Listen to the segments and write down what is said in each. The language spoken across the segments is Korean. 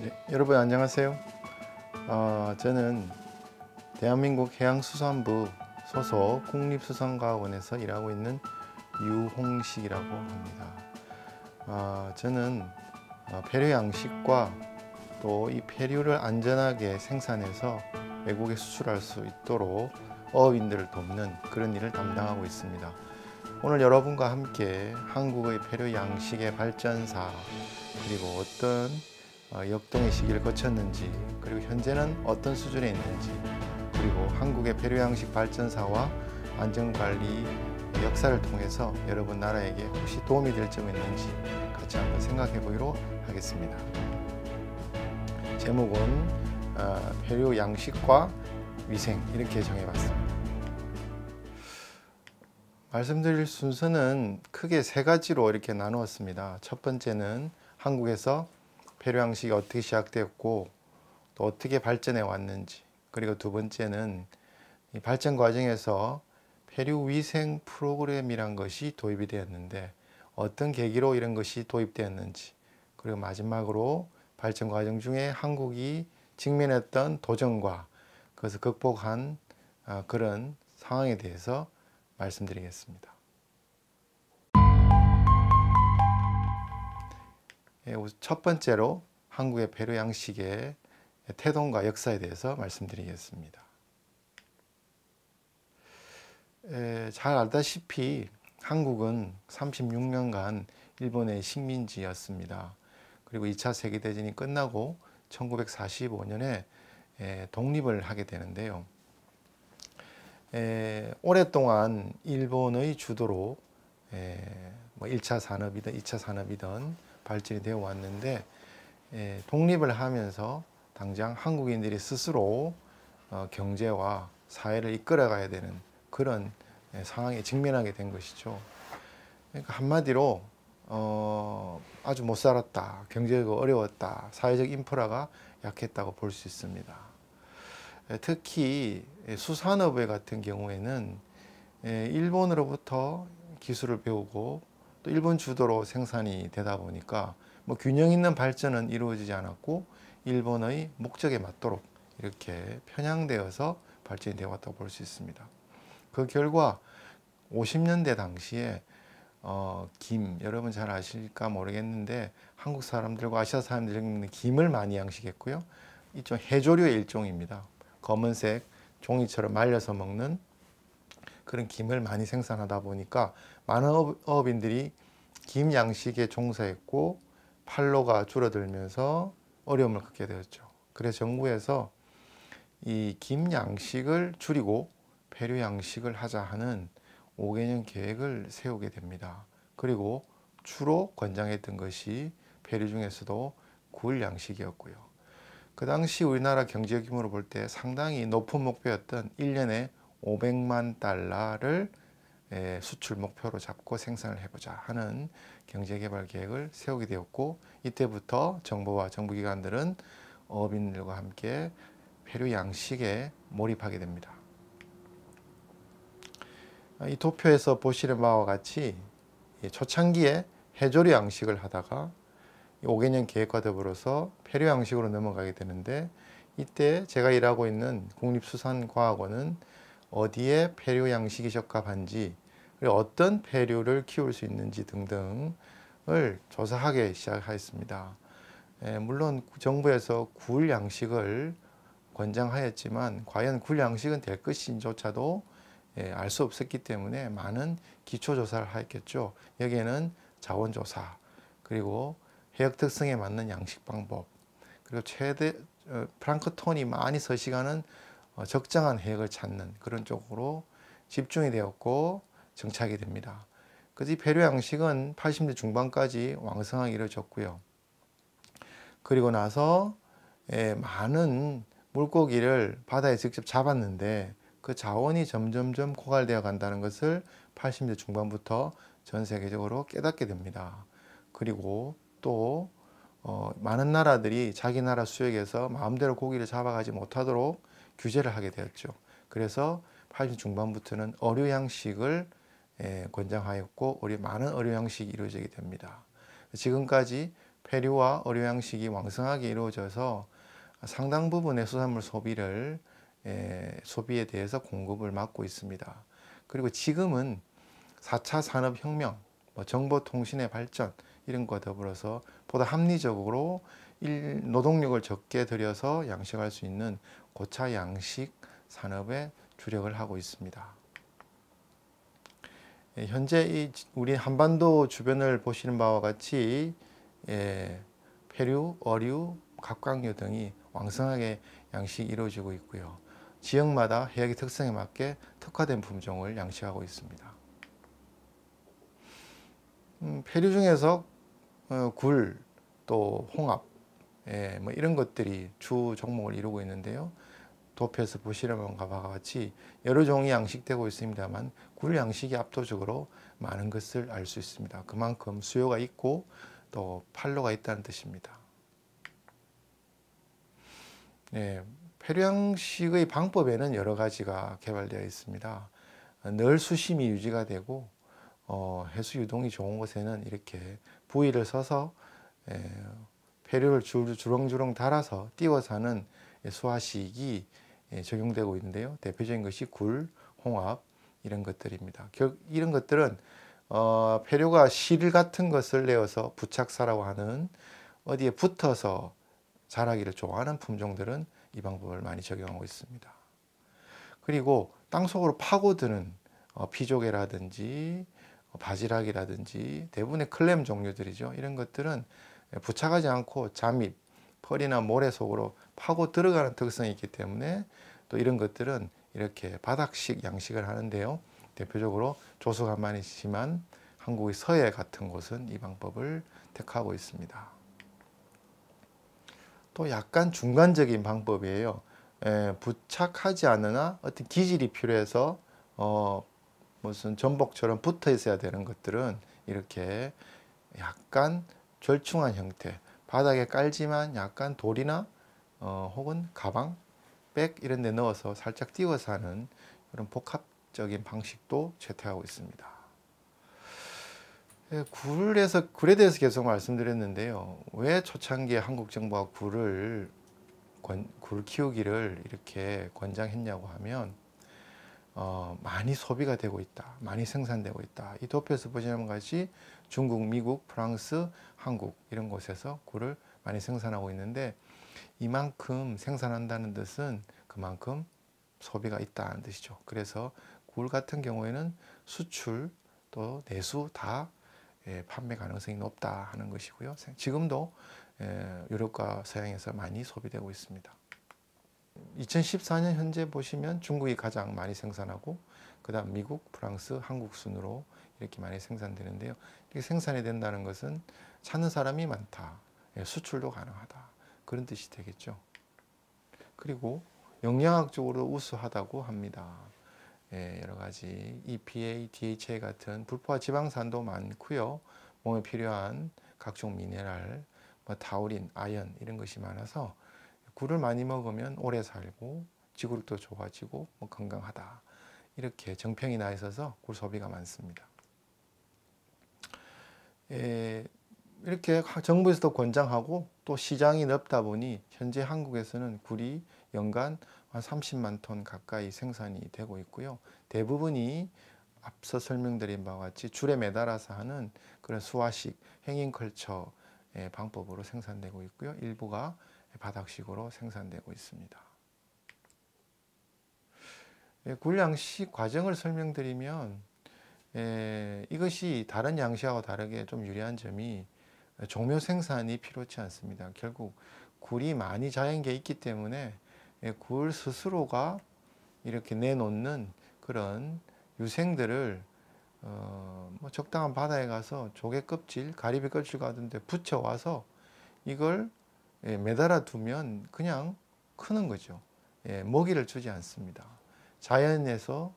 네, 여러분 안녕하세요. 저는 대한민국 해양수산부 소속 국립수산과학원에서 일하고 있는 유홍식이라고 합니다. 저는 폐류 양식과 또 이 폐류를 안전하게 생산해서 외국에 수출할 수 있도록 어업인들을 돕는 그런 일을 담당하고 있습니다. 오늘 여러분과 함께 한국의 폐류 양식의 발전사, 그리고 어떤 역동의 시기를 거쳤는지, 그리고 현재는 어떤 수준에 있는지, 그리고 한국의 폐류 양식 발전사와 안전관리 역사를 통해서 여러분 나라에게 혹시 도움이 될 점이 있는지 같이 한번 생각해 보기로 하겠습니다. 제목은 폐류 양식과 위생, 이렇게 정해봤습니다. 말씀드릴 순서는 크게 세 가지로 이렇게 나누었습니다. 첫 번째는 한국에서 폐류 양식이 어떻게 시작되었고 또 어떻게 발전해 왔는지, 그리고 두 번째는 이 발전 과정에서 폐류 위생 프로그램이란 것이 도입이 되었는데 어떤 계기로 이런 것이 도입되었는지, 그리고 마지막으로 발전 과정 중에 한국이 직면했던 도전과 그것을 극복한 그런 상황에 대해서 말씀드리겠습니다. 첫 번째로 한국의 폐류 양식의 태동과 역사에 대해서 말씀드리겠습니다. 잘 알다시피 한국은 36년간 일본의 식민지였습니다. 그리고 2차 세계대전이 끝나고 1945년에 독립을 하게 되는데요. 오랫동안 일본의 주도로 1차 산업이든 2차 산업이든 발전이 되어 왔는데, 독립을 하면서 당장 한국인들이 스스로 경제와 사회를 이끌어가야 되는 그런 상황에 직면하게 된 것이죠. 그러니까 한마디로 아주 못 살았다, 경제가 어려웠다, 사회적 인프라가 약했다고 볼 수 있습니다. 특히 수산업의 같은 경우에는 일본으로부터 기술을 배우고 또 일본 주도로 생산이 되다 보니까 균형 있는 발전은 이루어지지 않았고 일본의 목적에 맞도록 이렇게 편향되어서 발전이 되어 왔다고 볼 수 있습니다. 그 결과 50년대 당시에 여러분 잘 아실까 모르겠는데 한국 사람들과 아시아 사람들은 김을 많이 양식했고요. 이 좀 해조류의 일종입니다. 검은색 종이처럼 말려서 먹는 그런 김을 많이 생산하다 보니까 많은 어업인들이 김 양식에 종사했고 판로가 줄어들면서 어려움을 겪게 되었죠. 그래서 정부에서 이 김 양식을 줄이고 폐류 양식을 하자 하는 5개년 계획을 세우게 됩니다. 그리고 주로 권장했던 것이 폐류 중에서도 굴 양식이었고요. 그 당시 우리나라 경제 규모로 볼 때 상당히 높은 목표였던 1년에 500만 달러를 수출 목표로 잡고 생산을 해보자 하는 경제개발 계획을 세우게 되었고, 이때부터 정부와 정부기관들은 어업인들과 함께 폐류 양식에 몰입하게 됩니다. 이 도표에서 보시는 바와 같이 초창기에 해조류 양식을 하다가 5개년 계획과 더불어서 폐류 양식으로 넘어가게 되는데, 이때 제가 일하고 있는 국립수산과학원은 어디에 폐류 양식이 적합한지, 그리고 어떤 폐류를 키울 수 있는지 등등을 조사하기 시작하였습니다. 물론 정부에서 굴 양식을 권장하였지만 과연 굴 양식은 될 것인지조차도 알 수 없었기 때문에 많은 기초조사를 하였겠죠. 여기에는 자원조사, 그리고 해역 특성에 맞는 양식 방법, 그리고 최대 플랑크톤이 많이 서식하는 적정한 해역을 찾는 그런 쪽으로 집중이 되었고 정착이 됩니다. 그래서 이 폐류 양식은 80대 중반까지 왕성하게 이루어졌고요. 그리고 나서 많은 물고기를 바다에 직접 잡았는데 그 자원이 점점점 고갈되어 간다는 것을 80대 중반부터 전 세계적으로 깨닫게 됩니다. 그리고 또 많은 나라들이 자기 나라 수역에서 마음대로 고기를 잡아가지 못하도록 규제를 하게 되었죠. 그래서 80 중반부터는 어류 양식을 권장하였고 많은 어류 양식이 이루어지게 됩니다. 지금까지 폐류와 어류 양식이 왕성하게 이루어져서 상당 부분의 수산물 소비에 대해서 공급을 막고 있습니다. 그리고 지금은 4차 산업혁명, 정보통신의 발전 이런 것과 더불어서 보다 합리적으로 노동력을 적게 들여서 양식할 수 있는 고차 양식 산업에 주력을 하고 있습니다. 현재 우리 한반도 주변을 보시는 바와 같이 폐류, 어류, 갑각류 등이 왕성하게 양식이 이루어지고 있고요. 지역마다 해역의 특성에 맞게 특화된 품종을 양식하고 있습니다. 폐류 중에서 굴, 또 홍합, 뭐 이런 것들이 주 종목을 이루고 있는데요. 도표에서 보시는 바와 같이 여러 종이 양식되고 있습니다만 굴 양식이 압도적으로 많은 것을 알 수 있습니다. 그만큼 수요가 있고 또 판로가 있다는 뜻입니다. 폐류 양식의 방법에는 여러 가지가 개발되어 있습니다. 늘 수심이 유지가 되고 해수 유동이 좋은 곳에는 이렇게 부위를 서서 폐류를 주렁주렁 달아서 띄워서 하는 수화식이 적용되고 있는데요. 대표적인 것이 굴, 홍합 이런 것들입니다. 이런 것들은 폐류가 실 같은 것을 내어서 부착사라고 하는 어디에 붙어서 자라기를 좋아하는 품종들은 이 방법을 많이 적용하고 있습니다. 그리고 땅속으로 파고드는 피조개라든지 바지락이라든지 대부분의 클램 종류들이죠. 이런 것들은 부착하지 않고 잠입, 펄이나 모래 속으로 파고 들어가는 특성이 있기 때문에 또 이런 것들은 이렇게 바닥식 양식을 하는데요. 대표적으로 조수간만이지만 한국의 서해 같은 곳은 이 방법을 택하고 있습니다. 또 약간 중간적인 방법이에요. 부착하지 않으나 어떤 기질이 필요해서 무슨 전복처럼 붙어 있어야 되는 것들은 이렇게 약간 절충한 형태, 바닥에 깔지만 약간 돌이나 혹은 가방, 백 이런 데 넣어서 살짝 띄워서 하는 이런 복합적인 방식도 채택하고 있습니다. 굴에 대해서 계속 말씀드렸는데요. 왜 초창기에 한국 정부가 굴 키우기를 이렇게 권장했냐고 하면 많이 소비가 되고 있다, 많이 생산되고 있다. 이 도표에서 보시는 것이 중국, 미국, 프랑스, 한국 이런 곳에서 굴을 많이 생산하고 있는데 이만큼 생산한다는 뜻은 그만큼 소비가 있다는 뜻이죠. 그래서 굴 같은 경우에는 수출 또 내수 다 판매 가능성이 높다 하는 것이고요. 지금도 유럽과 서양에서 많이 소비되고 있습니다. 2014년 현재 보시면 중국이 가장 많이 생산하고 그 다음 미국, 프랑스, 한국 순으로 이렇게 많이 생산되는데요. 이렇게 생산이 된다는 것은 찾는 사람이 많다. 수출도 가능하다. 그런 뜻이 되겠죠. 그리고 영양학적으로 우수하다고 합니다. 여러 가지 EPA, DHA 같은 불포화 지방산도 많고요. 몸에 필요한 각종 미네랄, 타우린, 아연 이런 것이 많아서 굴을 많이 먹으면 오래 살고 지구력도 좋아지고 건강하다. 이렇게 정평이 나 있어서 굴 소비가 많습니다. 이렇게 정부에서도 권장하고 또 시장이 넓다 보니 현재 한국에서는 굴이 연간 한 30만 톤 가까이 생산이 되고 있고요. 대부분이 앞서 설명드린 바와 같이 줄에 매달아서 하는 그런 수화식, 행잉컬처 방법으로 생산되고 있고요. 일부가 바닥식으로 생산되고 있습니다. 굴 양식 과정을 설명드리면 이것이 다른 양식하고 다르게 좀 유리한 점이 종묘 생산이 필요치 않습니다. 결국 굴이 많이 자연계에 있기 때문에 굴 스스로가 이렇게 내놓는 그런 유생들을 적당한 바다에 가서 조개 껍질, 가리비 껍질 같은 데 붙여와서 이걸 매달아 두면 그냥 크는 거죠. 먹이를 주지 않습니다. 자연에서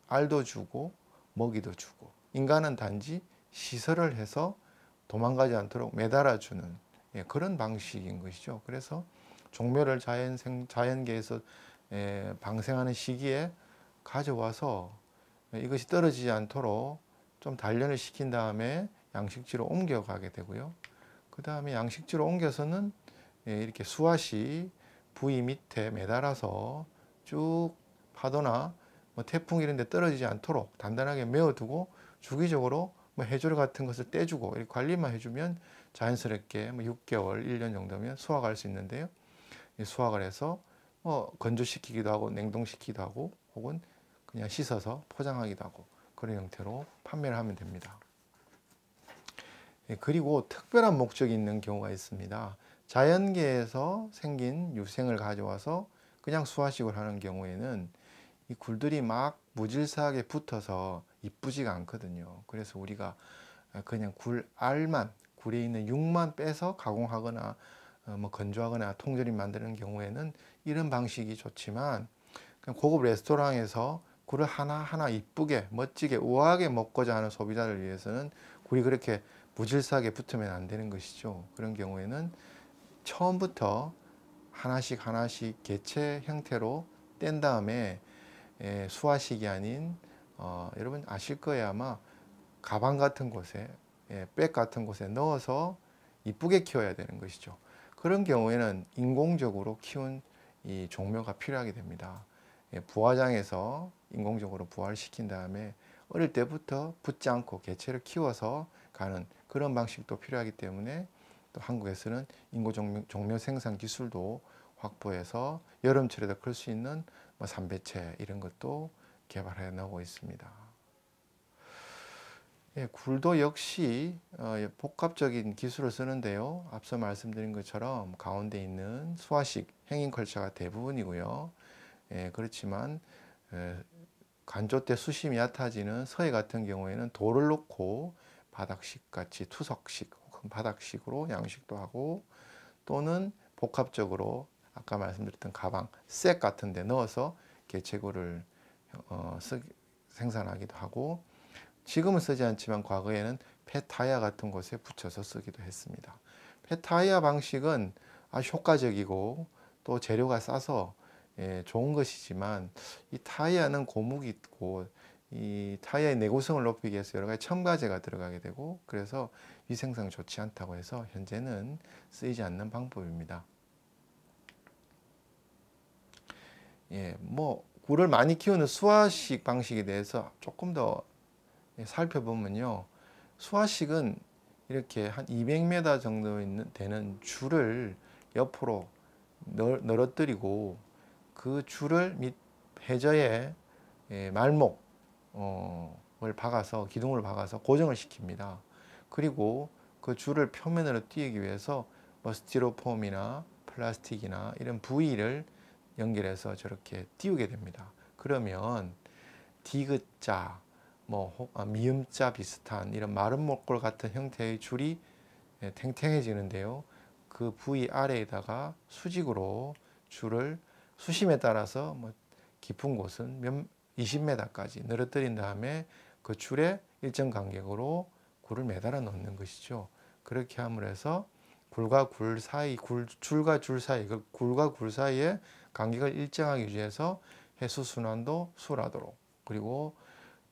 알도 주고 먹이도 주고 인간은 단지 시설을 해서 도망가지 않도록 매달아 주는 그런 방식인 것이죠. 그래서 종묘를 자연계에서 방생하는 시기에 가져와서 이것이 떨어지지 않도록 좀 단련을 시킨 다음에 양식지로 옮겨가게 되고요. 그 다음에 양식지로 옮겨서는 이렇게 수화시 부위 밑에 매달아서 쭉 파도나 뭐 태풍 이런 데 떨어지지 않도록 단단하게 메어두고 주기적으로 뭐 해조류 같은 것을 떼주고 이렇게 관리만 해주면 자연스럽게 뭐 6개월, 1년 정도면 수확할 수 있는데요. 수확을 해서 뭐 건조시키기도 하고 냉동시키기도 하고 혹은 그냥 씻어서 포장하기도 하고 그런 형태로 판매를 하면 됩니다. 그리고 특별한 목적이 있는 경우가 있습니다. 자연계에서 생긴 유생을 가져와서 그냥 수화식을 하는 경우에는 이 굴들이 막 무질서하게 붙어서 이쁘지가 않거든요. 그래서 우리가 그냥 굴알만, 굴에 있는 육만 빼서 가공하거나 뭐 건조하거나 통조림 만드는 경우에는 이런 방식이 좋지만 그냥 고급 레스토랑에서 굴을 하나하나 이쁘게 멋지게 우아하게 먹고자 하는 소비자를 위해서는 굴이 그렇게 무질서하게 붙으면 안 되는 것이죠. 그런 경우에는 처음부터 하나씩 하나씩 개체 형태로 뗀 다음에 수화식이 아닌 여러분 아실 거예요. 아마 가방 같은 곳에 백 같은 곳에 넣어서 이쁘게 키워야 되는 것이죠. 그런 경우에는 인공적으로 키운 이 종묘가 필요하게 됩니다. 부화장에서 인공적으로 부화를 시킨 다음에 어릴 때부터 붙지 않고 개체를 키워서 가는 그런 방식도 필요하기 때문에 또 한국에서는 인고 종묘 생산 기술도 확보해서 여름철에도 클 수 있는 뭐 삼배채 이런 것도 개발해 나오고 있습니다. 굴도 역시 복합적인 기술을 쓰는데요. 앞서 말씀드린 것처럼 가운데 있는 수화식 행인 컬처가 대부분이고요. 그렇지만 간조 때 수심이 얕아지는 서해 같은 경우에는 돌을 놓고 바닥식 같이 투석식 혹은 바닥식으로 양식도 하고 또는 복합적으로 아까 말씀드렸던 가방, 색 같은 데 넣어서 개체굴을 생산하기도 하고 지금은 쓰지 않지만 과거에는 폐타이어 같은 곳에 붙여서 쓰기도 했습니다. 폐타이어 방식은 아주 효과적이고 또 재료가 싸서 좋은 것이지만 이 타이어는 고무기 있고 이 타이어의 내구성을 높이기 위해서 여러 가지 첨가제가 들어가게 되고 그래서 위생성이 좋지 않다고 해서 현재는 쓰이지 않는 방법입니다. 뭐 굴을 많이 키우는 수화식 방식에 대해서 조금 더 살펴보면요. 수화식은 이렇게 한 200m 정도 되는 줄을 옆으로 늘어뜨리고 그 줄을 밑 해저에 말목을 박아서 기둥을 박아서 고정을 시킵니다. 그리고 그 줄을 표면으로 띄우기 위해서 뭐 스티로폼이나 플라스틱이나 이런 부위를 연결해서 저렇게 띄우게 됩니다. 그러면 디귿자, 미음자 비슷한 이런 마른 목골 같은 형태의 줄이 탱탱해지는데요. 그 부위 아래에다가 수직으로 줄을 수심에 따라서 뭐 깊은 곳은 20m까지 늘어뜨린 다음에 그 줄에 일정 간격으로 굴을 매달아 놓는 것이죠. 그렇게 함으로 해서 굴과 굴 사이, 줄과 줄 사이, 그 굴과 굴 사이에 간격을 일정하게 유지해서 해수 순환도 수월하도록 그리고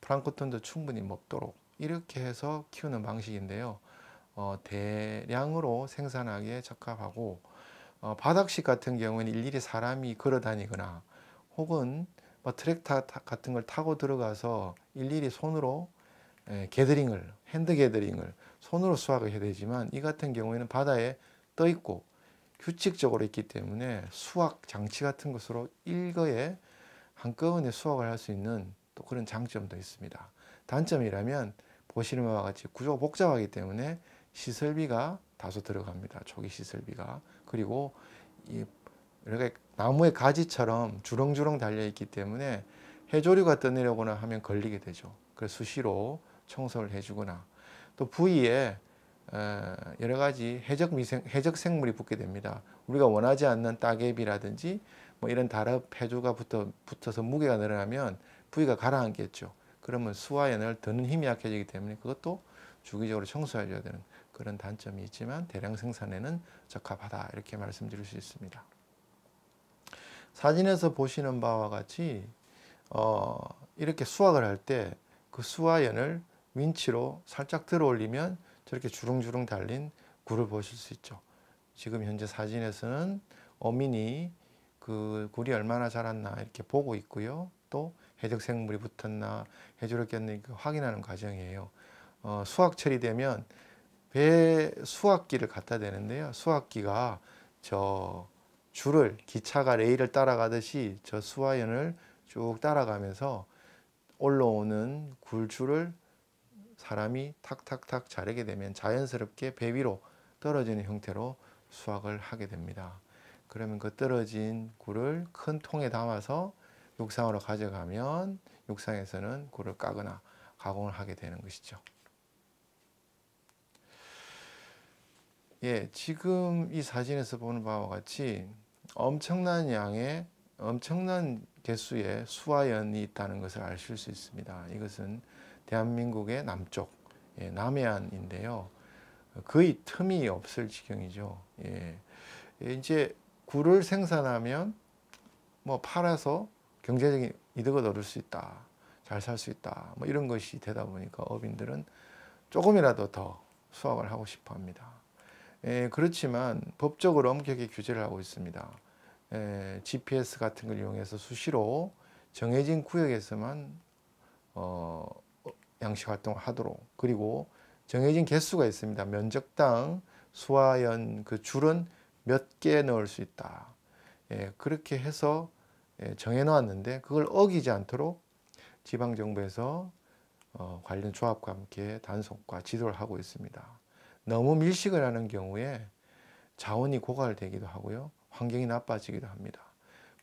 플랑크톤도 충분히 먹도록 이렇게 해서 키우는 방식인데요. 대량으로 생산하기에 적합하고 바닥식 같은 경우는 일일이 사람이 걸어 다니거나 혹은 뭐 트랙터 같은 걸 타고 들어가서 일일이 손으로 핸드 게더링을 손으로 수확을 해야 되지만 이 같은 경우에는 바다에 떠 있고 규칙적으로 있기 때문에 수확 장치 같은 것으로 일거에 한꺼번에 수확을 할 수 있는 또 그런 장점도 있습니다. 단점이라면 보시는 바와 같이 구조가 복잡하기 때문에 시설비가 다소 들어갑니다. 초기 시설비가. 그리고 이렇게 나무의 가지처럼 주렁주렁 달려 있기 때문에 해조류가 떠내려거나 하면 걸리게 되죠. 그래서 수시로 청소를 해주거나 또 부위에 여러 가지 해적 생물이 붙게 됩니다. 우리가 원하지 않는 따개비라든지 뭐 이런 다른 해조가 붙어서 무게가 늘어나면 부위가 가라앉겠죠. 그러면 수화연을 드는 힘이 약해지기 때문에 그것도 주기적으로 청소해 줘야 되는 그런 단점이 있지만 대량 생산에는 적합하다 이렇게 말씀드릴 수 있습니다. 사진에서 보시는 바와 같이 이렇게 수확을 할 때 그 수화연을 윈치로 살짝 들어 올리면 저렇게 주렁주렁 달린 굴을 보실 수 있죠. 지금 현재 사진에서는 어민이 그 굴이 얼마나 자랐나 이렇게 보고 있고요. 또 해적 생물이 붙었나 해조를 꼈나 확인하는 과정이에요. 수확철이 되면 배 수확기를 갖다 대는데요. 수확기가 저 줄을 기차가 레일을 따라가듯이 저 수화연을 쭉 따라가면서 올라오는 굴줄을 사람이 탁탁탁 자르게 되면 자연스럽게 배 위로 떨어지는 형태로 수확을 하게 됩니다. 그러면 그 떨어진 굴을 큰 통에 담아서 육상으로 가져가면 육상에서는 굴을 까거나 가공을 하게 되는 것이죠. 예, 지금 이 사진에서 보는 바와 같이 엄청난 양의 엄청난 개수의 수화연이 있다는 것을 아실 수 있습니다. 이것은 대한민국의 남쪽 남해안인데요. 거의 틈이 없을 지경이죠. 예. 이제 굴을 생산하면 뭐 팔아서 경제적인 이득을 얻을 수 있다, 잘 살 수 있다, 뭐 이런 것이 되다 보니까 어민들은 조금이라도 더 수확을 하고 싶어 합니다. 그렇지만 법적으로 엄격히 규제를 하고 있습니다. GPS 같은 걸 이용해서 수시로 정해진 구역에서만 양식 활동을 하도록, 그리고 정해진 개수가 있습니다. 면적당 수화연 그 줄은 몇 개 넣을 수 있다. 그렇게 해서 정해 놓았는데 그걸 어기지 않도록 지방정부에서 관련 조합과 함께 단속과 지도를 하고 있습니다. 너무 밀식을 하는 경우에 자원이 고갈되기도 하고요. 환경이 나빠지기도 합니다.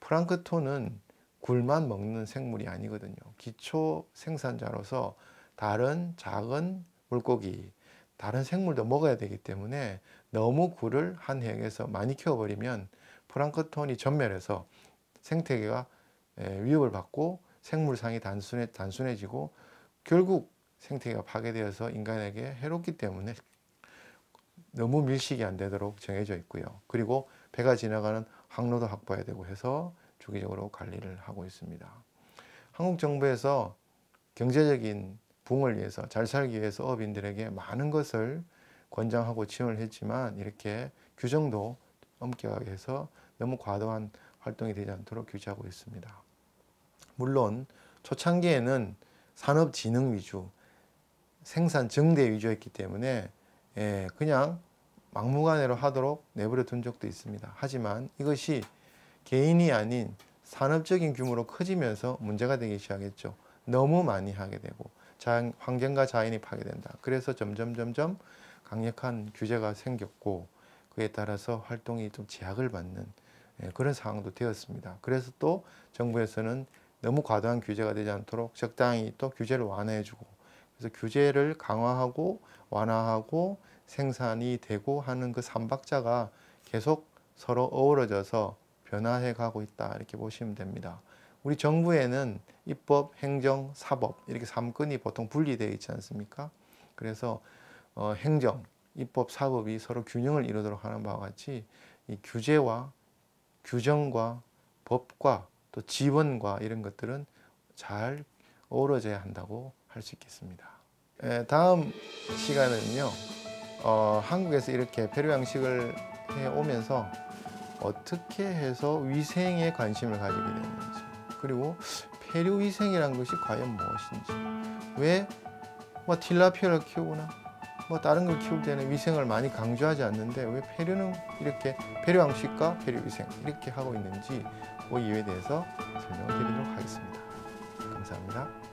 플랑크톤은 굴만 먹는 생물이 아니거든요. 기초 생산자로서 다른 작은 물고기, 다른 생물도 먹어야 되기 때문에 너무 굴을 한 해역에서 많이 키워버리면 플랑크톤이 전멸해서 생태계가 위협을 받고 생물상이 단순해지고 결국 생태계가 파괴되어서 인간에게 해롭기 때문에 너무 밀식이 안 되도록 정해져 있고요. 그리고 배가 지나가는 항로도 확보해야 되고 해서 주기적으로 관리를 하고 있습니다. 한국 정부에서 경제적인 부흥을 위해서, 잘 살기 위해서 어민들에게 많은 것을 권장하고 지원을 했지만 이렇게 규정도 엄격하게 해서 너무 과도한 활동이 되지 않도록 규제하고 있습니다. 물론 초창기에는 산업진흥 위주, 생산 정대 위주였기 때문에 그냥 막무가내로 하도록 내버려 둔 적도 있습니다. 하지만 이것이 개인이 아닌 산업적인 규모로 커지면서 문제가 되기 시작했죠. 너무 많이 하게 되고 환경과 자연이 파괴된다. 그래서 점점 강력한 규제가 생겼고 그에 따라서 활동이 좀 제약을 받는 그런 상황도 되었습니다. 그래서 또 정부에서는 너무 과도한 규제가 되지 않도록 적당히 또 규제를 완화해주고, 그래서 규제를 강화하고 완화하고 생산이 되고 하는 그 삼박자가 계속 서로 어우러져서 변화해 가고 있다, 이렇게 보시면 됩니다. 우리 정부에는 입법, 행정, 사법 이렇게 3건이 보통 분리되어 있지 않습니까? 그래서 행정, 입법, 사법이 서로 균형을 이루도록 하는 바와 같이 이 규제와 규정과 법과 또 지원과 이런 것들은 잘 어우러져야 한다고 할 수 있겠습니다. 다음 시간은요, 한국에서 이렇게 배류 양식을 해 오면서 어떻게 해서 위생에 관심을 가지게 됐는지, 그리고 폐류 위생이라는 것이 과연 무엇인지, 왜 뭐 틸라피아를 키우거나 뭐 다른 걸 키울 때는 위생을 많이 강조하지 않는데 왜 폐류는 이렇게 폐류 양식과 폐류 위생 이렇게 하고 있는지 그 이유에 대해서 설명을 드리도록 하겠습니다. 감사합니다.